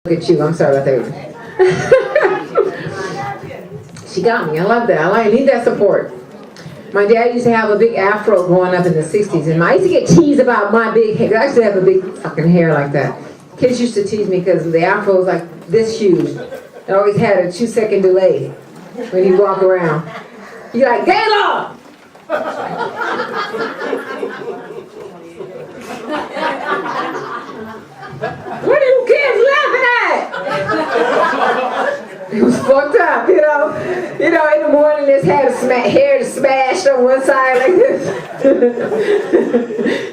Look at you. I'm sorry about that. She got me. I love that. I need that support. My dad used to have a big afro growing up in the 60s, and I used to get teased about my big hair. I used to have a big fucking hair like that. Kids used to tease me because the afro was like this huge. It always had a 2-second delay when you walk around. You're like, Gaylord! What are you kids laughing at? It was fucked up, you know. In the morning, this hair smashed on one side like this.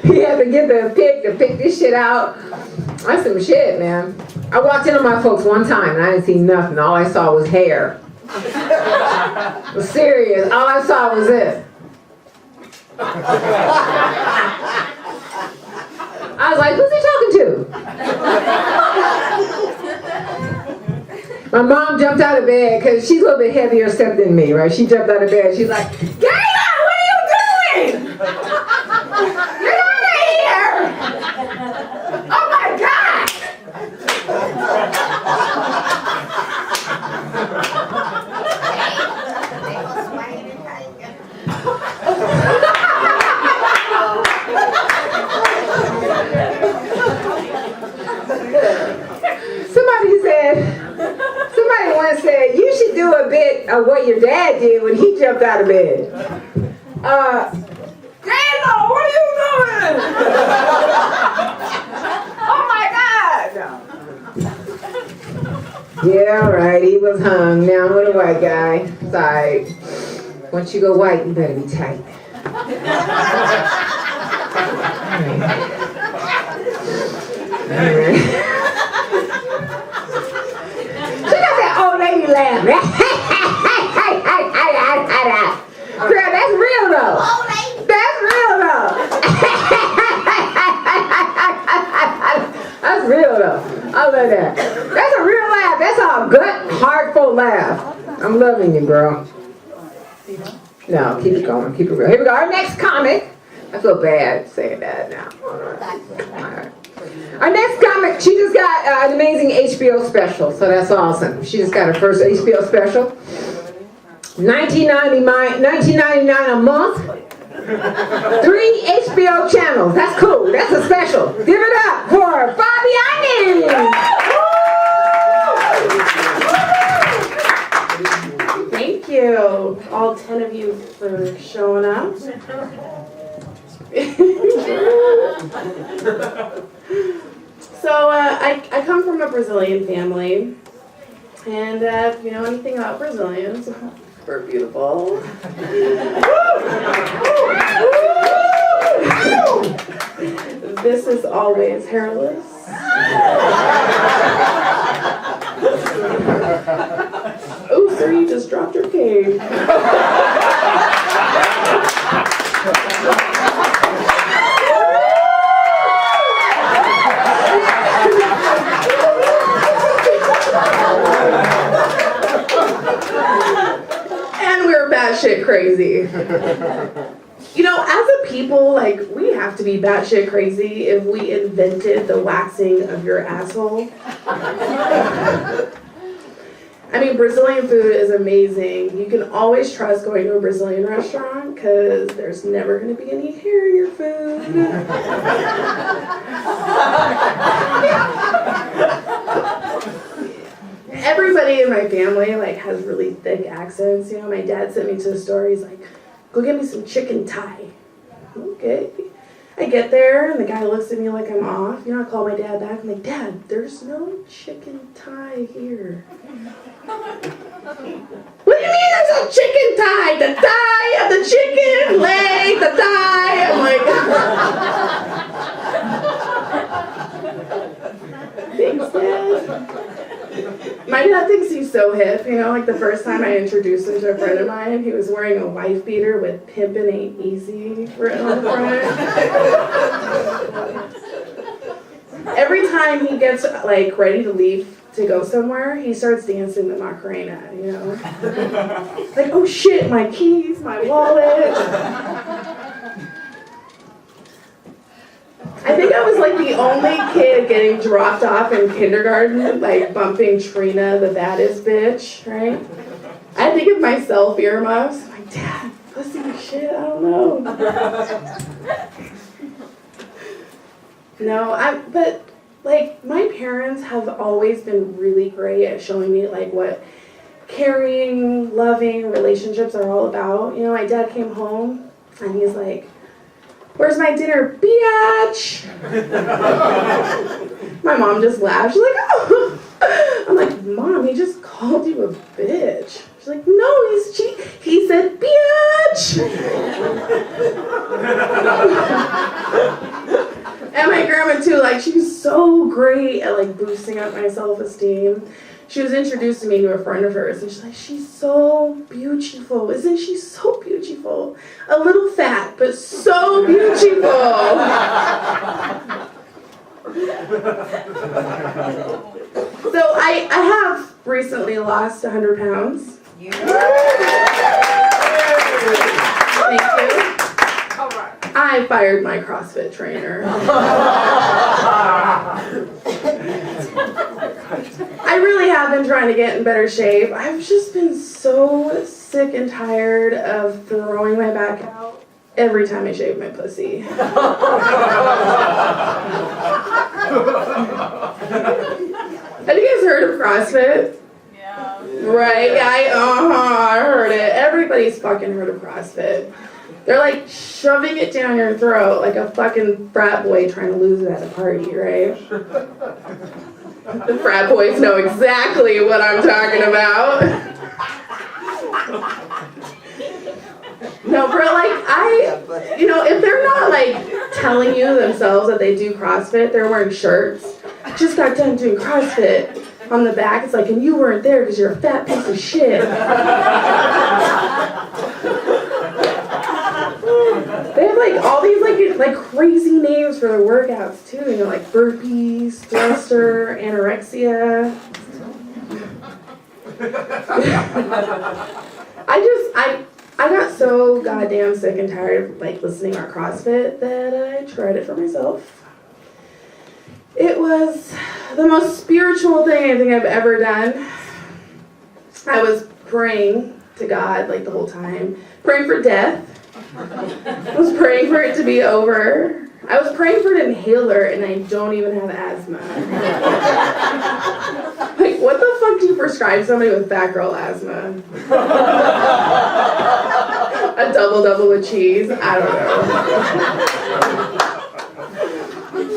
He had to get the pick to pick this shit out. That's some shit, man. I walked in on my folks one time and I didn't see nothing. All I saw was hair. It was serious. All I saw was this. I was like, who's he talking to? My mom jumped out of bed because she's a little bit heavier step than me, right? She jumped out of bed. She's like, Gayla, what are you doing? Get out of here! Oh my God! Somebody once said, you should do a bit of what your dad did when he jumped out of bed. Grandma, what are you doing? Oh my God! Yeah, right, he was hung. Now I'm with a white guy. Sorry. Once you go white, you better be tight. All right. Laugh. Girl, that's real though. That's real though. That's real though. I love that. That's a real laugh. That's a good, heartful laugh. I'm loving you, girl. No, keep it going. Keep it real. Here we go. Our next comic. I feel bad saying that now. All right. Our next comic, she just got an amazing HBO special, so that's awesome. She just got her first HBO special. $19.99 a month. 3 HBO channels. That's cool. That's a special. Give it up for Fabiane. Thank you, all 10 of you, for showing up. So I come from a Brazilian family, and if you know anything about Brazilians, we're beautiful. This is always hairless. Oh, sir, you just dropped your cane. And we're batshit crazy. You know, as a people, like, we have to be batshit crazy if we invented the waxing of your asshole. I mean, Brazilian food is amazing. You can always trust going to a Brazilian restaurant because there's never going to be any hair in your food. Everybody in my family, like, has really thick accents. You know, my dad sent me to the store. He's like, go get me some chicken thigh. Okay. I get there, and the guy looks at me like I'm off. You know, I call my dad back. I'm like, Dad, there's no chicken thigh here. What do you mean there's no chicken thigh? The thigh of the chicken, leg, the thigh. I'm like, thanks, Dad. My dad thinks he's so hip, you know, like the first time I introduced him to a friend of mine, he was wearing a wife beater with "Pimpin' Ain't Easy" written on the front. Every time he gets, like, ready to leave to go somewhere, he starts dancing the Macarena, you know? Like, oh shit, my keys, my wallet. I think I was like the only kid getting dropped off in kindergarten, like bumping Trina, the baddest bitch, right? I had to give myself earmuffs. I'm like, Dad, pussy shit, I don't know. But like my parents have always been really great at showing me like what caring, loving relationships are all about. You know, my dad came home and he's like, "Where's my dinner, biatch?" My mom just laughed. She's like, "Oh." I'm like, "Mom, he just called you a bitch." She's like, "No, he said biatch." And my grandma too, like she's so great at like boosting up my self-esteem. She was introducing me to a friend of hers and she's like, "She's so beautiful. Isn't she so beautiful? A little fat, but so beautiful." So I have recently lost 100 pounds. Thank you. I fired my CrossFit trainer. I really have been trying to get in better shape. I've just been so sick and tired of throwing my back out every time I shave my pussy. Have you guys heard of CrossFit? Yeah. Right? I heard it. Everybody's fucking heard of CrossFit. They're like shoving it down your throat like a fucking frat boy trying to lose it at a party, right? The frat boys know exactly what I'm talking about. No, bro, like if they're not like telling you themselves that they do CrossFit, they're wearing shirts. Just got done doing CrossFit. On the back, it's like, and you weren't there because you're a fat piece of shit. They have like all these like crazy names for their workouts too, you know, like burpees, thruster, anorexia. I got so goddamn sick and tired of like listening on CrossFit that I tried it for myself. It was the most spiritual thing I think I've ever done. I was praying to God like the whole time, praying for death. I was praying for it to be over. I was praying for an inhaler and I don't even have asthma. Like, what the fuck do you prescribe somebody with fat girl asthma? A double with cheese? I don't know.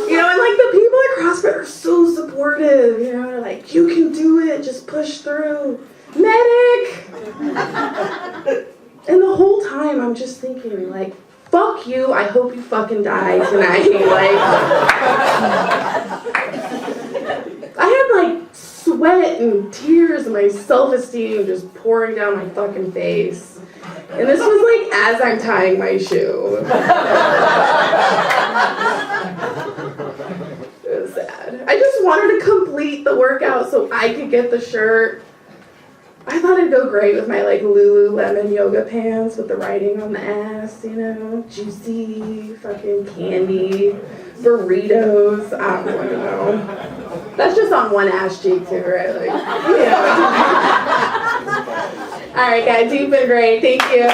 You know, and like the people at CrossFit are so supportive. You know, they're like, "You can do it, just push through. Medic!" And the whole time I'm just thinking, like, fuck you, I hope you fucking die tonight. Like, I had like sweat and tears and my self-esteem just pouring down my fucking face. And this was like as I'm tying my shoe. It was sad. I just wanted to complete the workout so I could get the shirt. I thought it'd go great with my like Lululemon yoga pants with the writing on the ass, you know, juicy fucking candy, burritos, I don't know. That's just on one ass cheek too, right? Like, yeah. All right, guys, you've been great. Thank you.